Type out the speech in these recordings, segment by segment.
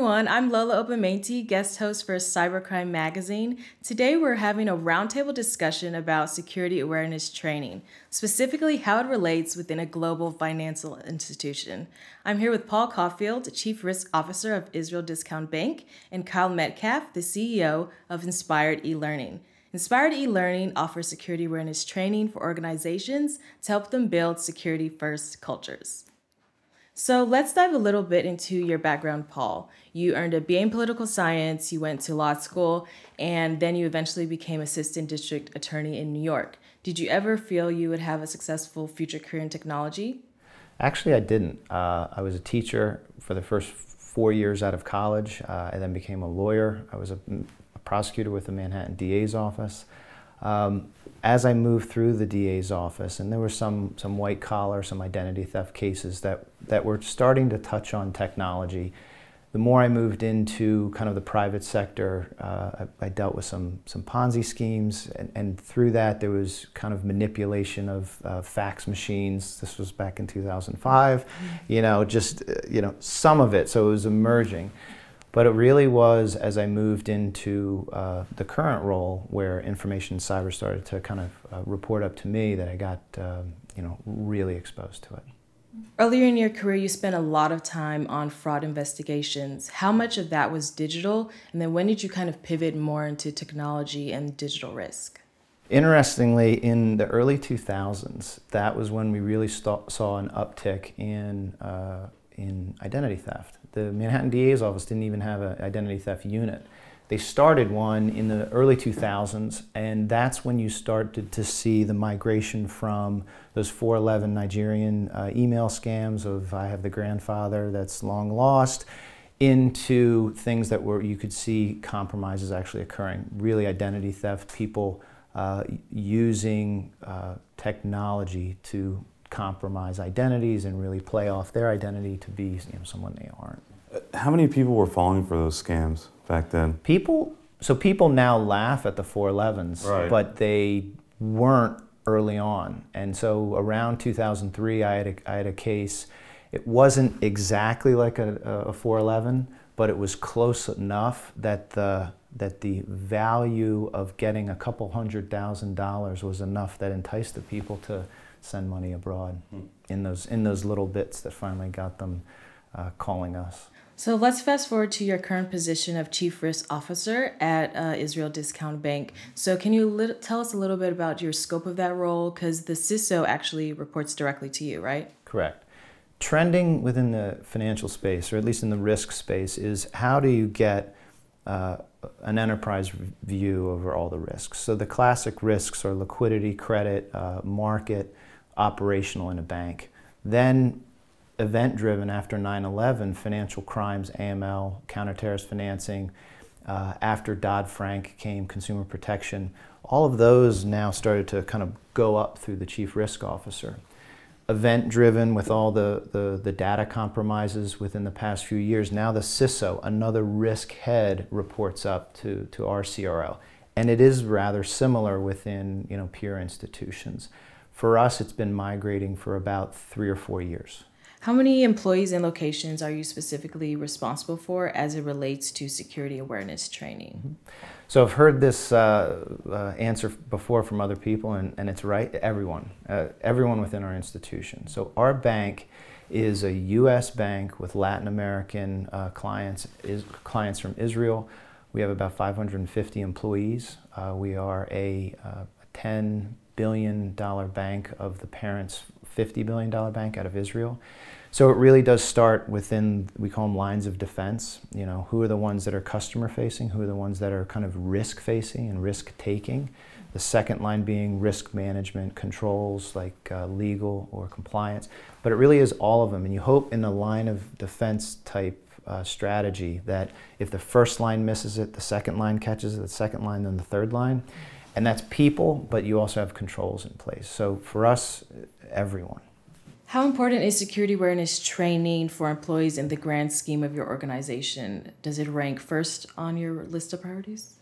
everyone, I'm Lola Opamenti, guest host for Cybercrime magazine. Today we're having a roundtable discussion about security awareness training, specifically how it relates within a global financial institution. I'm here with Paul Caulfield, Chief Risk Officer of Israel Discount Bank, and Kyle Metcalf, the CEO of Inspired eLearning. Inspired eLearning offers security awareness training for organizations to help them build security-first cultures. So let's dive a little bit into your background, Paul. You earned a BA in political science, you went to law school, and then you eventually became assistant district attorney in New York. Did you ever feel you would have a successful future career in technology? Actually, I didn't. I was a teacher for the first 4 years out of college. I then became a lawyer. I was a prosecutor with the Manhattan DA's office. As I moved through the DA's office, and there were some white collar, some identity theft cases that were starting to touch on technology, the more I moved into kind of the private sector, I dealt with some Ponzi schemes, and through that there was kind of manipulation of fax machines. This was back in 2005, some of it, so it was emerging. But it really was as I moved into the current role where information cyber started to kind of report up to me that I got really exposed to it. Earlier in your career, you spent a lot of time on fraud investigations. How much of that was digital? And then when did you kind of pivot more into technology and digital risk? Interestingly, in the early 2000s, that was when we really saw an uptick in identity theft. The Manhattan DA's office didn't even have an identity theft unit. They started one in the early 2000s, and that's when you started to see the migration from those 411 Nigerian email scams of I have the grandfather that's long lost into things that you could see compromises actually occurring. Really identity theft, people using technology to compromise identities and really play off their identity to be someone they aren't. How many people were falling for those scams back then? People now laugh at the 411s, right, but they weren't early on. And so around 2003, I had a case. It wasn't exactly like a 411, but it was close enough that the value of getting a couple $100,000 was enough that enticed the people to send money abroad in those little bits that finally got them calling us. So let's fast forward to your current position of Chief Risk Officer at Israel Discount Bank. So can you tell us a little bit about your scope of that role? Because the CISO actually reports directly to you, right? Correct. Trending within the financial space, or at least in the risk space, is how do you get an enterprise view over all the risks. So the classic risks are liquidity, credit, market, operational in a bank. Then event-driven after 9/11, financial crimes, AML, counter-terrorist financing, after Dodd-Frank came consumer protection. All of those now started to kind of go up through the chief risk officer. Event-driven with all the data compromises within the past few years, now the CISO, another risk head, reports up to our CRO. And it is rather similar within peer institutions. For us, it's been migrating for about 3 or 4 years. How many employees and locations are you specifically responsible for as it relates to security awareness training? So I've heard this answer before from other people, and it's right, everyone within our institution. So our bank is a U.S. bank with Latin American clients from Israel. We have about 550 employees. We are a $10 billion bank of the parent's $50 billion bank out of Israel. So it really does start within, we call them lines of defense. Who are the ones that are customer facing? Who are the ones that are kind of risk facing and risk taking? The second line being risk management controls like legal or compliance. But it really is all of them. And you hope in a line of defense type strategy that if the first line misses it, the second line catches it, the second line, then the third line. And that's people, but you also have controls in place. So for us, everyone. How important is security awareness training for employees in the grand scheme of your organization? Does it rank first on your list of priorities?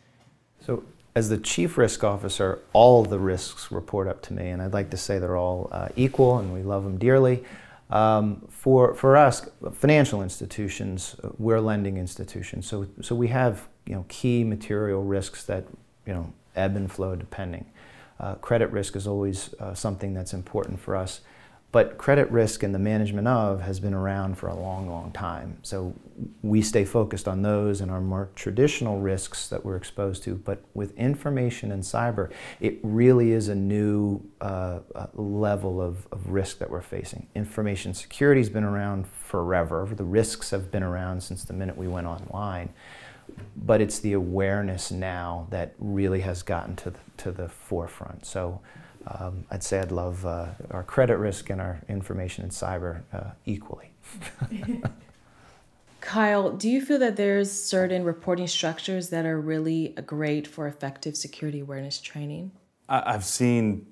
So as the chief risk officer, all the risks report up to me, and I'd like to say they're all equal and we love them dearly. For us, financial institutions, we're a lending institution, so we have key material risks that ebb and flow depending. Credit risk is always something that's important for us, but credit risk and the management of has been around for a long, long time. So we stay focused on those and our more traditional risks that we're exposed to. But with information and cyber, it really is a new level of risk that we're facing. Information security has been around forever. The risks have been around since the minute we went online. But it's the awareness now that really has gotten to the forefront. So I'd say I'd love our credit risk and our information and cyber equally. Kyle, do you feel that there's certain reporting structures that are really great for effective security awareness training? I've seen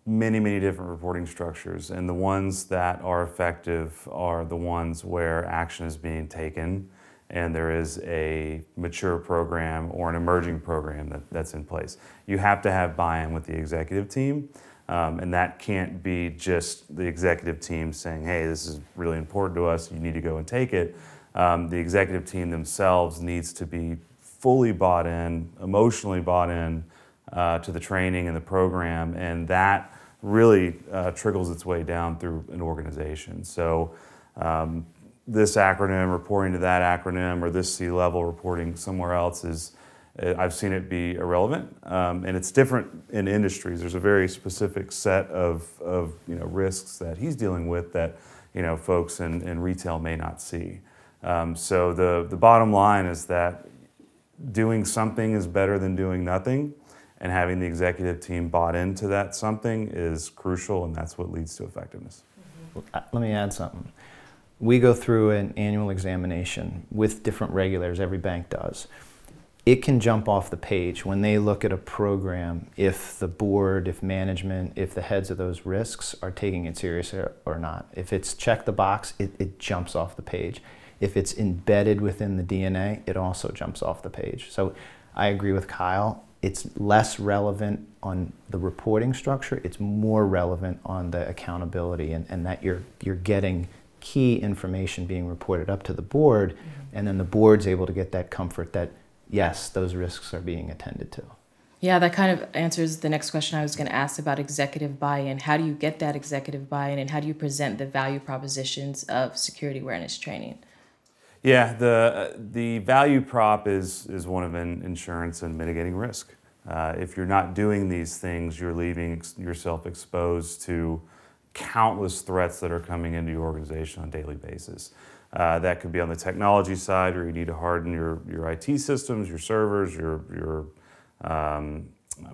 many different reporting structures, and the ones that are effective are the ones where action is being taken and there is a mature program or an emerging program that's in place. You have to have buy-in with the executive team, and that can't be just the executive team saying, hey, this is really important to us, you need to go and take it. The executive team themselves needs to be fully bought in, emotionally bought in to the training and the program, and that really trickles its way down through an organization. So this acronym reporting to that acronym, or this C-level reporting somewhere else, I've seen it be irrelevant, and it's different in industries. There's a very specific set of risks that he's dealing with that folks in retail may not see. So the bottom line is that doing something is better than doing nothing, and having the executive team bought into that something is crucial, and that's what leads to effectiveness. Let me add something. We go through an annual examination with different regulators, every bank does. It can jump off the page when they look at a program if the board, if management, if the heads of those risks are taking it serious or not. If it's check the box, it jumps off the page. If it's embedded within the DNA, it also jumps off the page. So I agree with Kyle. It's less relevant on the reporting structure. It's more relevant on the accountability and that you're getting key information being reported up to the board, and then the board's able to get that comfort that, yes, those risks are being attended to. Yeah, that kind of answers the next question I was going to ask about executive buy-in. How do you get that executive buy-in, and how do you present the value propositions of security awareness training? Yeah, the value prop is one of insurance and mitigating risk. If you're not doing these things, you're leaving yourself exposed to countless threats that are coming into your organization on a daily basis. That could be on the technology side, where you need to harden your IT systems, your servers, your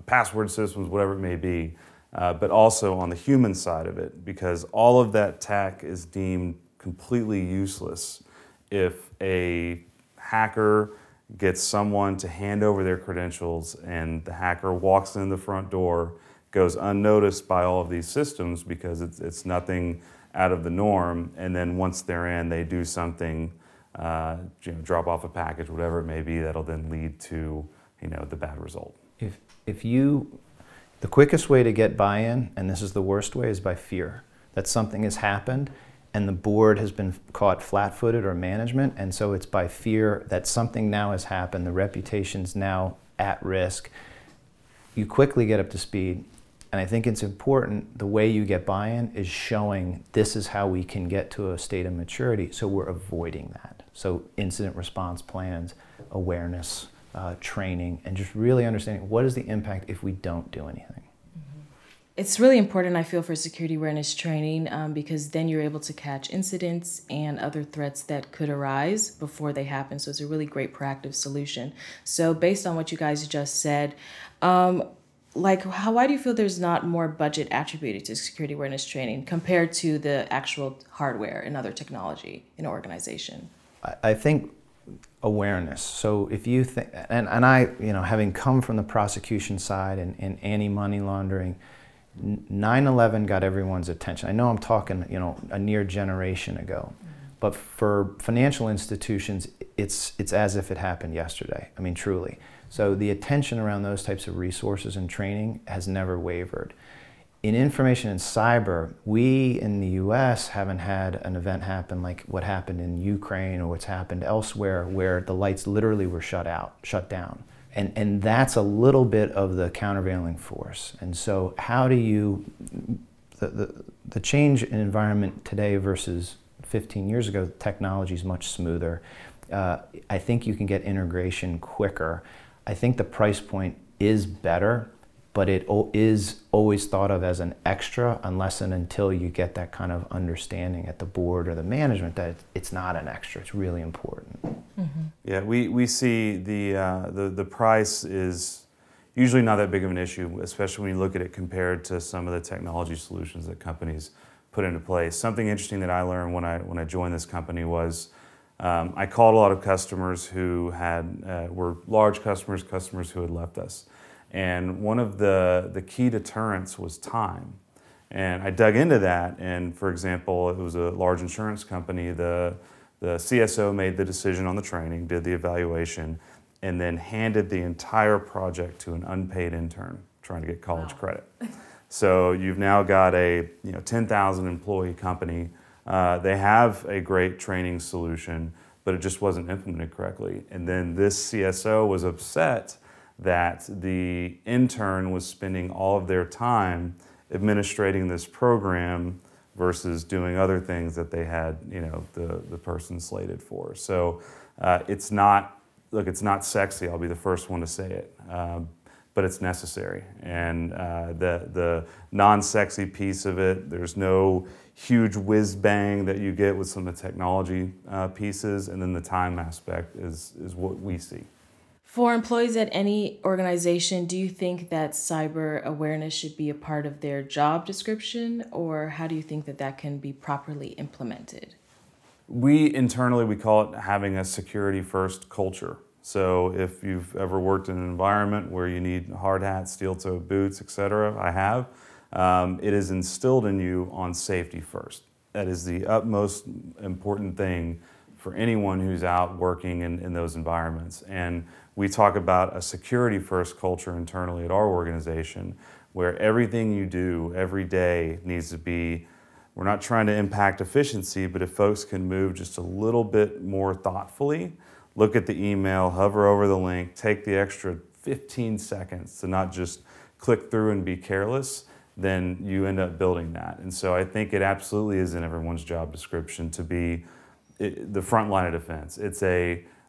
password systems, whatever it may be, but also on the human side of it, because all of that tech is deemed completely useless if a hacker gets someone to hand over their credentials and the hacker walks in the front door, goes unnoticed by all of these systems because it's nothing out of the norm, and then once they're in, they do something, drop off a package, whatever it may be, that'll then lead to the bad result. The quickest way to get buy-in, and this is the worst way, is by fear that something has happened and the board has been caught flat-footed, or management, and so it's by fear that something now has happened, the reputation's now at risk. You quickly get up to speed. And I think it's important, the way you get buy-in is showing this is how we can get to a state of maturity, so we're avoiding that. So incident response plans, awareness, training, and just really understanding what is the impact if we don't do anything. It's really important, I feel, for security awareness training because then you're able to catch incidents and other threats that could arise before they happen. So it's a really great proactive solution. So based on what you guys just said, why do you feel there's not more budget attributed to security awareness training compared to the actual hardware and other technology in an organization? I think awareness. So if you think, and I, having come from the prosecution side and anti-money laundering, 9/11 got everyone's attention. I know I'm talking, a near generation ago, but for financial institutions, it's as if it happened yesterday. I mean, truly. So the attention around those types of resources and training has never wavered. in information and cyber, we in the US haven't had an event happen like what happened in Ukraine or what's happened elsewhere where the lights literally were shut down. And that's a little bit of the countervailing force. And so how do you, the change in environment today versus 15 years ago, technology is much smoother. I think you can get integration quicker. I think the price point is better, but it is always thought of as an extra unless and until you get that kind of understanding at the board or the management that it's not an extra, it's really important. Mm-hmm. Yeah, we see the price is usually not that big of an issue, especially when you look at it compared to some of the technology solutions that companies put into place. Something interesting that I learned when I joined this company was I called a lot of customers who were large customers who had left us. And one of the key deterrents was time. And I dug into that, and for example, it was a large insurance company. The CSO made the decision on the training, did the evaluation, and then handed the entire project to an unpaid intern trying to get college credit. So you've now got a 10,000 employee company. They have a great training solution, but it just wasn't implemented correctly. And then this CSO was upset that the intern was spending all of their time administrating this program versus doing other things that they had, the person slated for. So it's not sexy, I'll be the first one to say it, but it's necessary. And the non-sexy piece of it, there's no huge whiz bang that you get with some of the technology pieces, and then the time aspect is what we see. For employees at any organization, do you think that cyber awareness should be a part of their job description, or how do you think that can be properly implemented? We internally call it having a security-first culture. So if you've ever worked in an environment where you need hard hats, steel-toed boots, etc., I have, it is instilled in you on safety first. That is the utmost important thing for anyone who's out working in those environments. And we talk about a security-first culture internally at our organization where everything you do every day needs to be, we're not trying to impact efficiency, but if folks can move just a little bit more thoughtfully, look at the email, hover over the link, take the extra 15 seconds to not just click through and be careless, then you end up building that. And so I think it absolutely is in everyone's job description to be the front line of defense.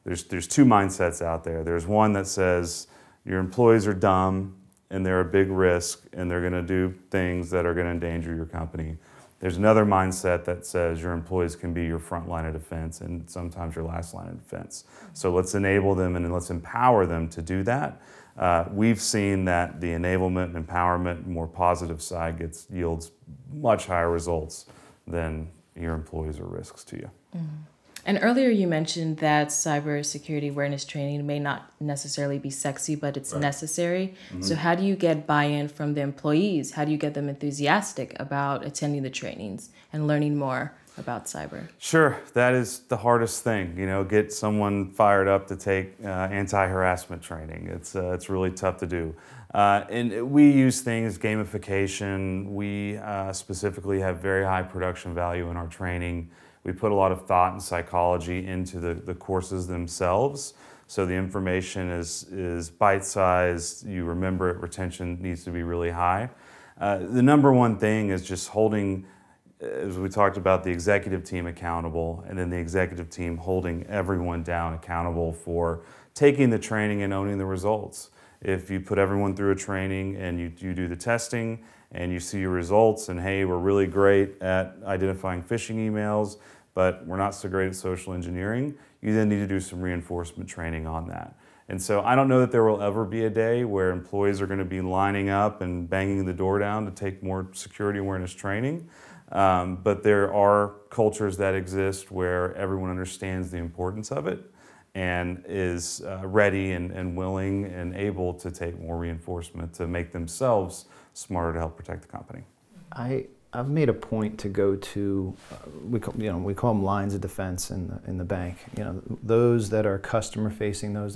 There's two mindsets out there. There's one that says your employees are dumb and they're a big risk and they're going to do things that are going to endanger your company. There's another mindset that says your employees can be your front line of defense and sometimes your last line of defense. So let's enable them and let's empower them to do that. We've seen that the enablement and empowerment, more positive side yields much higher results than your employees are risks to you. Mm-hmm. And earlier you mentioned that cybersecurity awareness training may not necessarily be sexy, but it's necessary. Mm-hmm. So how do you get buy-in from the employees? How do you get them enthusiastic about attending the trainings and learning more about cyber? Sure, that is the hardest thing. Get someone fired up to take anti-harassment training. It's really tough to do. And we use things, gamification. We specifically have very high production value in our training. We put a lot of thought and psychology into the courses themselves. So the information is bite-sized, you remember it, retention needs to be really high. The number one thing is just holding, as we talked about, the executive team accountable, and then the executive team holding everyone down accountable for taking the training and owning the results. If you put everyone through a training and you do the testing and you see your results and hey, we're really great at identifying phishing emails, but we're not so great at social engineering, you then need to do some reinforcement training on that. And so I don't know that there will ever be a day where employees are going to be lining up and banging the door down to take more security awareness training. But there are cultures that exist where everyone understands the importance of it and is ready and willing and able to take more reinforcement to make themselves smarter to help protect the company. I've made a point to go to, we call them lines of defense in the bank. Those that are customer facing, those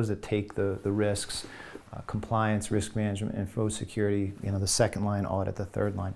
that take the risks, compliance, risk management, info security, the second line, audit, the third line.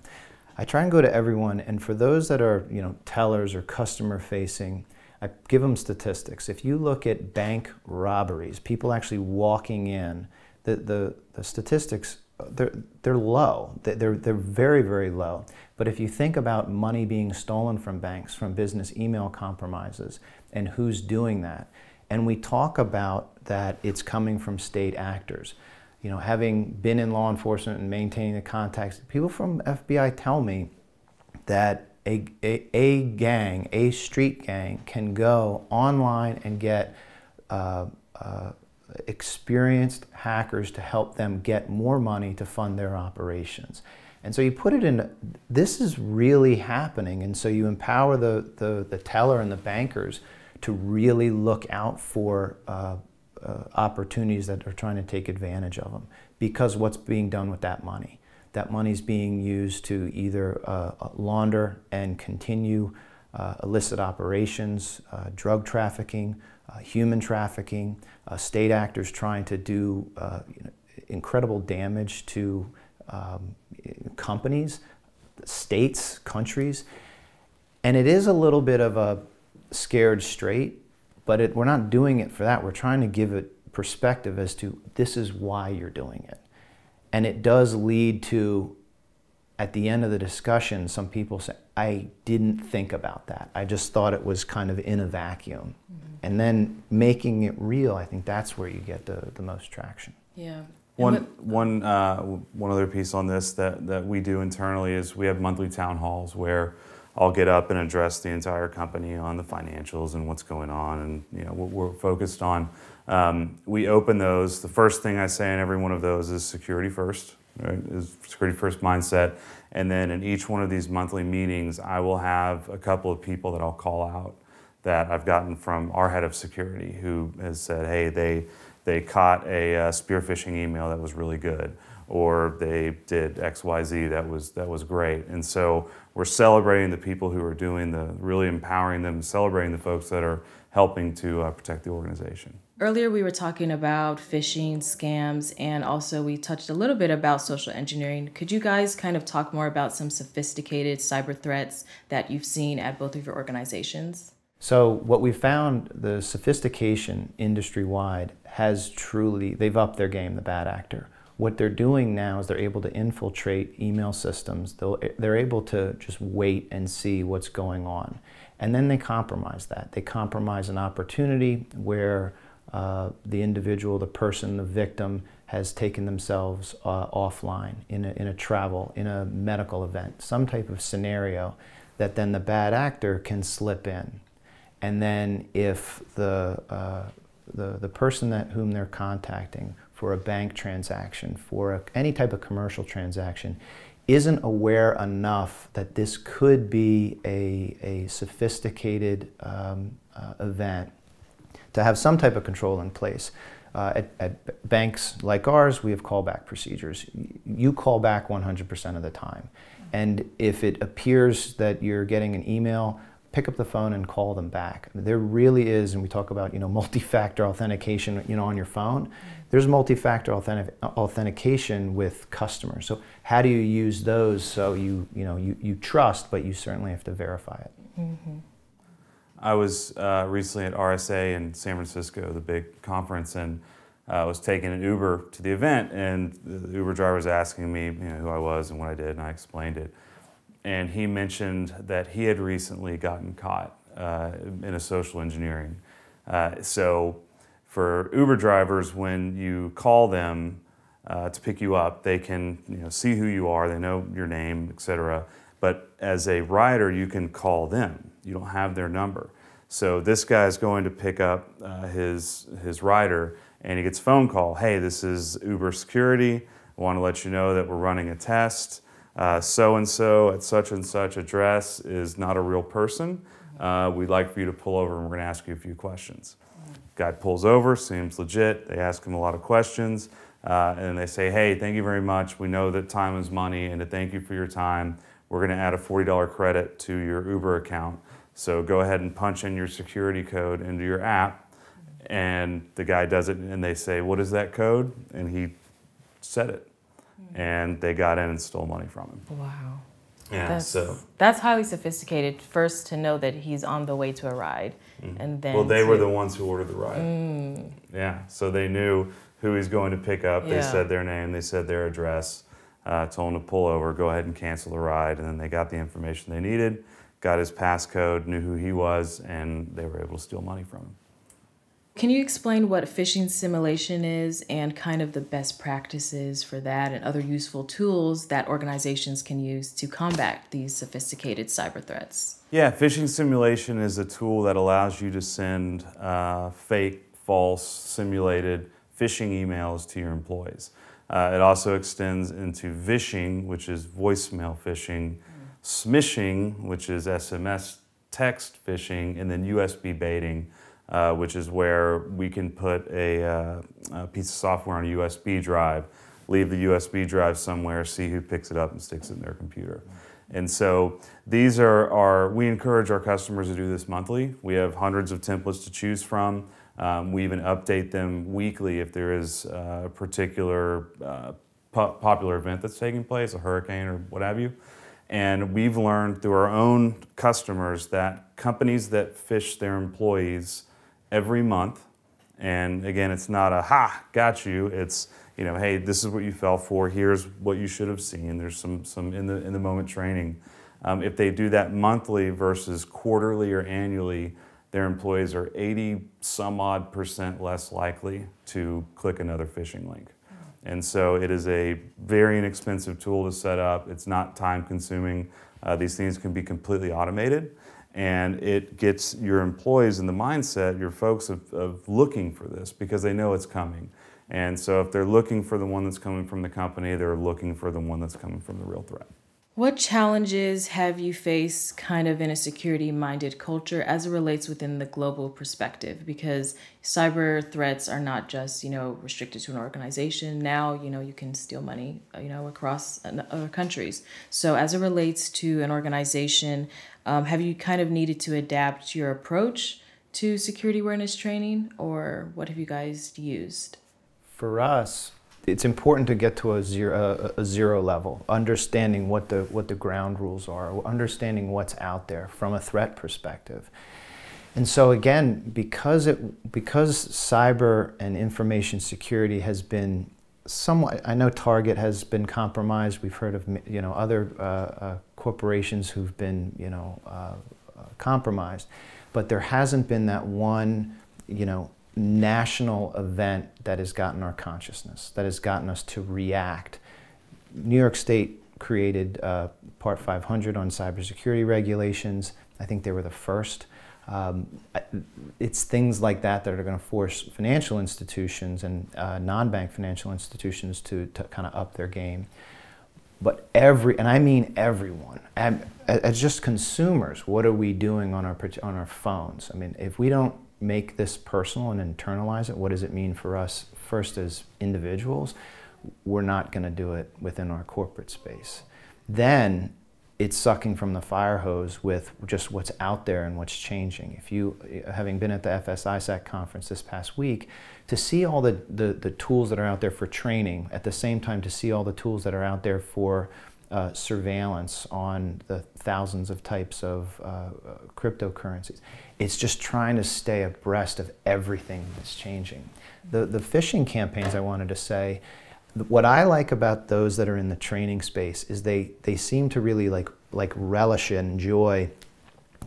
I try and go to everyone, and for those that are tellers or customer facing, I give them statistics. If you look at bank robberies, people actually walking in, the statistics, they're low. They're very, very low. But if you think about money being stolen from banks, from business email compromises, and who's doing that, and we talk about that it's coming from state actors. Having been in law enforcement and maintaining the contacts, people from FBI tell me that a gang, a street gang, can go online and get experienced hackers to help them get more money to fund their operations. And so you put it in, this is really happening, and so you empower the teller and the bankers to really look out for opportunities that are trying to take advantage of them, because what's being done with that money? That money's being used to either launder and continue illicit operations, drug trafficking, human trafficking, state actors trying to do incredible damage to companies, states, countries. And it is a little bit of a scared straight, but we're not doing it for that. We're trying to give it perspective as to this is why you're doing it. And it does lead to, at the end of the discussion, some people say, I didn't think about that. I just thought it was kind of in a vacuum. Mm-hmm. And then making it real, I think that's where you get the most traction. Yeah. One other piece on this that we do internally is we have monthly town halls where I'll get up and address the entire company on the financials and what's going on and what we're focused on. We open those. The first thing I say in every one of those is security first, right? Is security first mindset. And then in each one of these monthly meetings, I will have a couple of people that I'll call out that I've gotten from our head of security who has said, hey, they caught a spear phishing email that was really good, or they did XYZ that was great. And so we're celebrating the people who are doing really empowering them, celebrating the folks that are helping to protect the organization. Earlier we were talking about phishing, scams, and also we touched a little bit about social engineering. Could you guys kind of talk more about some sophisticated cyber threats that you've seen at both of your organizations? So what we found, the sophistication industry-wide has truly, they've upped their game, the bad actor. What they're doing now is they're able to infiltrate email systems. They're able to just wait and see what's going on. And then they compromise that. They compromise an opportunity where the individual, the person, the victim has taken themselves offline in a travel, in a medical event, some type of scenario that then the bad actor can slip in. And then if the person whom they're contacting for a bank transaction, for any type of commercial transaction, isn't aware enough that this could be a sophisticated event, to have some type of control in place. At banks like ours, we have callback procedures. You call back 100% of the time. And if it appears that you're getting an email, pick up the phone and call them back. There really is, and we talk about multi-factor authentication on your phone. There's multi-factor authentication with customers. So how do you use those so you trust, but you certainly have to verify it? Mm-hmm. I was recently at RSA in San Francisco, the big conference, and I was taking an Uber to the event, and the Uber driver was asking me who I was and what I did, and I explained it. And he mentioned that he had recently gotten caught in a social engineering. So for Uber drivers, when you call them to pick you up, they can see who you are, they know your name, etc. But as a rider, you can call them. You don't have their number. So this guy's going to pick up his rider, and he gets a phone call. Hey, this is Uber Security. I want to let you know that we're running a test. So-and-so at such and such address is not a real person. We'd like for you to pull over and we're going to ask you a few questions. Guy pulls over, seems legit. They ask him a lot of questions and they say, hey, thank you very much. We know that time is money, and to thank you for your time, we're going to add a $40 credit to your Uber account. So go ahead and punch in your security code into your app. And the guy does it, and they say, what is that code? And he said it. And they got in and stole money from him. Wow. Yeah, That's highly sophisticated. First, to know that he's on the way to a ride, and then well, they were the ones who ordered the ride. Yeah, so they knew who he's going to pick up. They said their name, they said their address, told him to pull over, go ahead and cancel the ride, and then they got the information they needed, got his passcode, knew who he was, and they were able to steal money from him. Can you explain what phishing simulation is and kind of the best practices for that and other useful tools that organizations can use to combat these sophisticated cyber threats? Yeah, phishing simulation is a tool that allows you to send fake, false, simulated phishing emails to your employees. It also extends into vishing, which is voicemail phishing, smishing, which is SMS text phishing, and then USB baiting, which is where we can put a piece of software on a USB drive, leave the USB drive somewhere, see who picks it up and sticks it in their computer. And so these we encourage our customers to do this monthly. We have hundreds of templates to choose from. We even update them weekly if there is a particular popular event that's taking place, a hurricane or what have you. And we've learned through our own customers that companies that phish their employees every month, and again, it's not a "ha, got you." It's, you know, hey, this is what you fell for. Here's what you should have seen. There's some in the moment training. If they do that monthly versus quarterly or annually, their employees are 80-some-odd% less likely to click another phishing link. And so it is a very inexpensive tool to set up. It's not time-consuming. These things can be completely automated. And it gets your employees in the mindset, your folks, of looking for this because they know it's coming. And so if they're looking for the one that's coming from the company, they're looking for the one that's coming from the real threat. What challenges have you faced kind of in a security-minded culture as it relates within the global perspective? Because cyber threats are not just, restricted to an organization. Now, you can steal money, across other countries. So as it relates to an organization, have you kind of needed to adapt your approach to security awareness training, or what have you guys used? For us, it's important to get to a zero level, understanding what the ground rules are, understanding what's out there from a threat perspective. And so again, because cyber and information security has been somewhat, I know Target has been compromised. We've heard of other corporations who've been compromised, but there hasn't been that one national event that has gotten our consciousness, that has gotten us to react. New York State created Part 500 on cybersecurity regulations. I think they were the first. It's things like that that are going to force financial institutions and non-bank financial institutions to kind of up their game. But and I mean everyone, as just consumers, what are we doing on our phones? I mean, if we don't make this personal and internalize it, what does it mean for us first as individuals? We're not going to do it within our corporate space. Then it's sucking from the fire hose with just what's out there and what's changing. If you, having been at the FSISAC conference this past week, to see all the tools that are out there for training, at the same time to see all the tools that are out there for surveillance on the thousands of types of cryptocurrencies. It's just trying to stay abreast of everything that's changing. The phishing campaigns, I wanted to say, what I like about those that are in the training space is they seem to really like relish and enjoy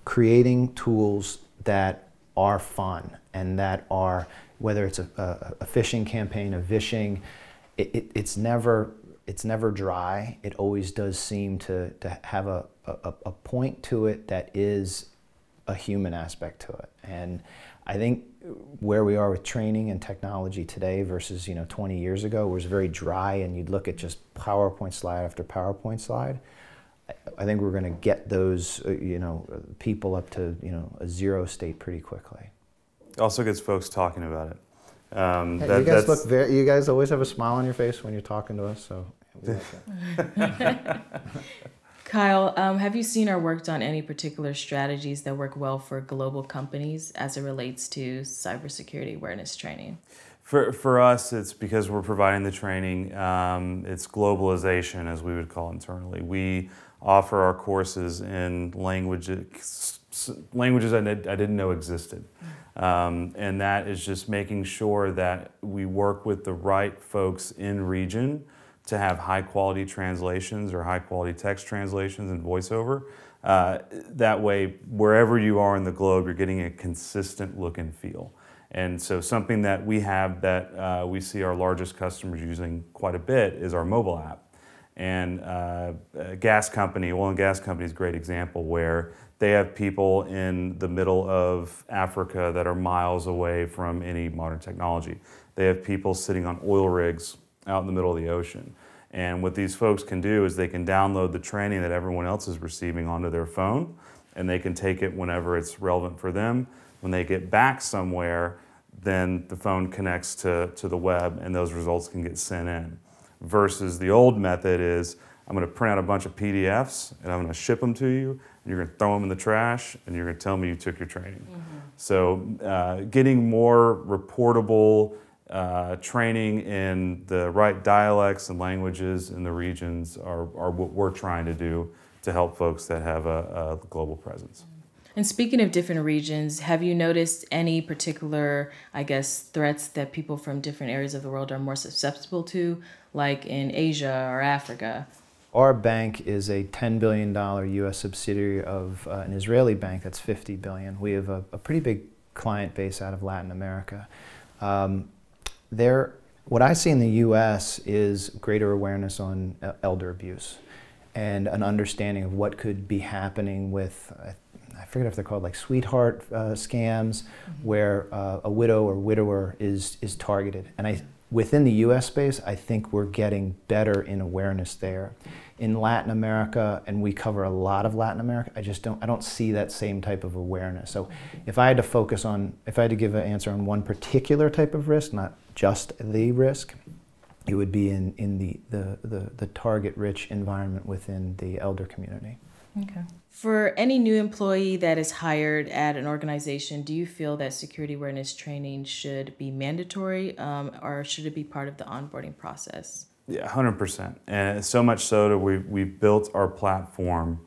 creating tools that are fun and that are, whether it's a phishing campaign, a vishing, it's never dry. It always does seem to have a point to it that is a human aspect to it. And I think where we are with training and technology today versus 20 years ago was very dry, and you'd look at just PowerPoint slide after PowerPoint slide. I think we're going to get those people up to a zero state pretty quickly. It also gets folks talking about it. You guys always have a smile on your face when you're talking to us, so we like that. Kyle, have you seen or worked on any particular strategies that work well for global companies as it relates to cybersecurity awareness training? For us, it's because we're providing the training. It's globalization, as we would call it internally. We offer our courses in languages I didn't know existed. And that is just making sure that we work with the right folks in region to have high quality translations or high quality text translations and voiceover. That way, wherever you are in the globe, you're getting a consistent look and feel. And so something that we have that we see our largest customers using quite a bit is our mobile app. And oil and gas company is a great example where they have people in the middle of Africa that are miles away from any modern technology. They have people sitting on oil rigs out in the middle of the ocean. And what these folks can do is they can download the training that everyone else is receiving onto their phone, and they can take it whenever it's relevant for them. When they get back somewhere, then the phone connects to the web and those results can get sent in. Versus the old method is, I'm going to print out a bunch of PDFs and I'm going to ship them to you, and you're going to throw them in the trash and you're going to tell me you took your training. So getting more reportable training in the right dialects and languages in the regions are what we're trying to do to help folks that have a global presence. And speaking of different regions, have you noticed any particular, I guess, threats that people from different areas of the world are more susceptible to, like in Asia or Africa? Our bank is a $10 billion U.S. subsidiary of an Israeli bank that's $50 billion. We have a pretty big client base out of Latin America. What I see in the U.S. is greater awareness on elder abuse and an understanding of what could be happening with, I forget if they're called like sweetheart scams, where a widow or widower is targeted. And within the U.S. space, I think we're getting better in awareness there. In Latin America, and we cover a lot of Latin America, I don't see that same type of awareness. So if I had to give an answer on one particular type of risk, not just the risk, it would be in the target-rich environment within the elder community. Okay. For any new employee that is hired at an organization, do you feel that security awareness training should be mandatory or should it be part of the onboarding process? Yeah, 100%. And so much so that we've built our platform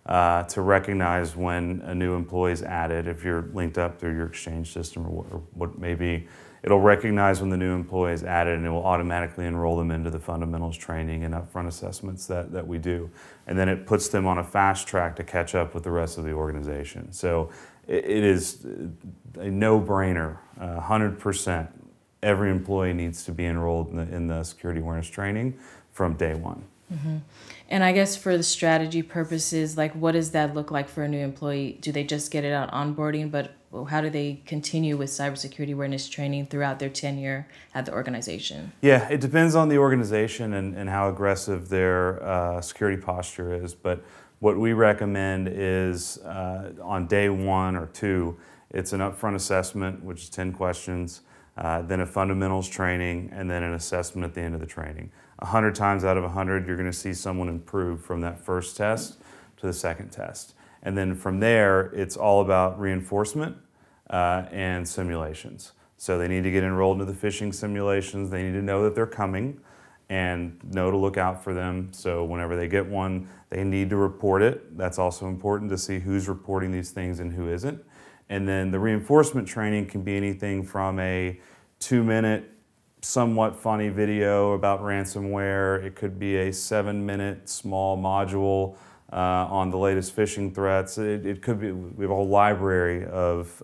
to recognize when a new employee is added. If you're linked up through your exchange system or what may be, it'll recognize when the new employee is added, and it will automatically enroll them into the fundamentals training and upfront assessments that we do. And then it puts them on a fast track to catch up with the rest of the organization. So it is a no-brainer, 100%. Every employee needs to be enrolled in the security awareness training from day one. Mm-hmm. And I guess for the strategy purposes, like what does that look like for a new employee? Do they just get it on onboarding, but how do they continue with cybersecurity awareness training throughout their tenure at the organization? Yeah, it depends on the organization and how aggressive their security posture is. But what we recommend is on day 1 or 2, it's an upfront assessment, which is 10 questions. Then a fundamentals training, and then an assessment at the end of the training. 100 times out of 100, you're going to see someone improve from that first test to the second test. And then from there, it's all about reinforcement and simulations. So they need to get enrolled into the phishing simulations. They need to know that they're coming and know to look out for them. So whenever they get one, they need to report it. That's also important to see who's reporting these things and who isn't. And then the reinforcement training can be anything from a 2-minute, somewhat funny video about ransomware. It could be a 7-minute small module on the latest phishing threats. It could be, we have a whole library of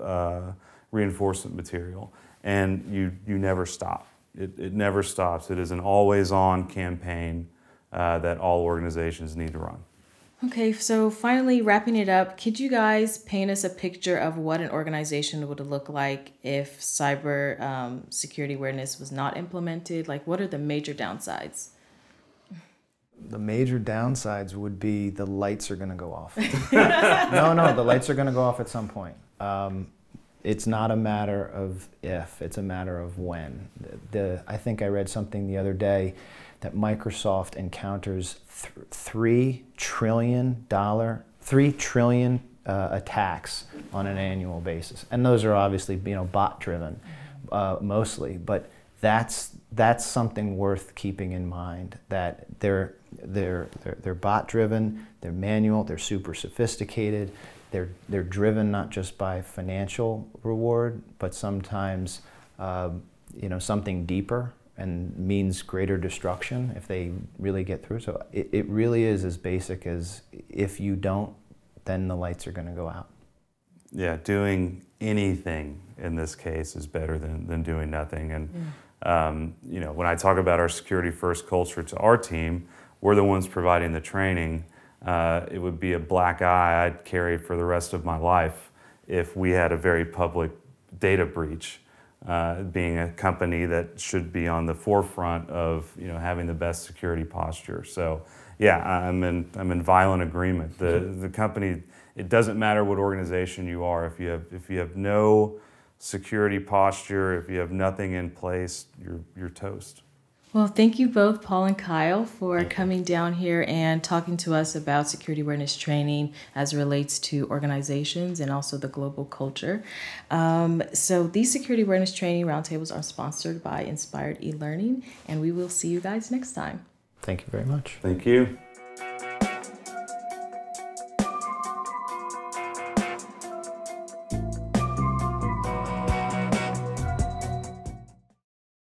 reinforcement material, and you never stop. It never stops. It is an always-on campaign that all organizations need to run. Okay, so finally wrapping it up, could you guys paint us a picture of what an organization would look like if cyber security awareness was not implemented? Like, what are the major downsides? The major downsides would be the lights are going to go off. No, the lights are going to go off at some point. It's not a matter of if, it's a matter of when. I think I read something the other day that Microsoft encounters 3 trillion attacks on an annual basis. And those are obviously bot driven mostly, but that's something worth keeping in mind, that they're bot driven, they're manual, they're super sophisticated, they're driven not just by financial reward, but sometimes something deeper and means greater destruction if they really get through. So it really is as basic as, if you don't, then the lights are going to go out. Yeah, doing anything in this case is better than doing nothing. And when I talk about our security first culture to our team, we're the ones providing the training. It would be a black eye I'd carry for the rest of my life if we had a very public data breach. Being a company that should be on the forefront of having the best security posture. So yeah, I'm in violent agreement. The company, it doesn't matter what organization you are, if you have no security posture, if you have nothing in place, you're toast. Well, thank you both, Paul and Kyle, for coming down here and talking to us about security awareness training as it relates to organizations and also the global culture. So these security awareness training roundtables are sponsored by Inspired eLearning, and we will see you guys next time. Thank you very much. Thank you.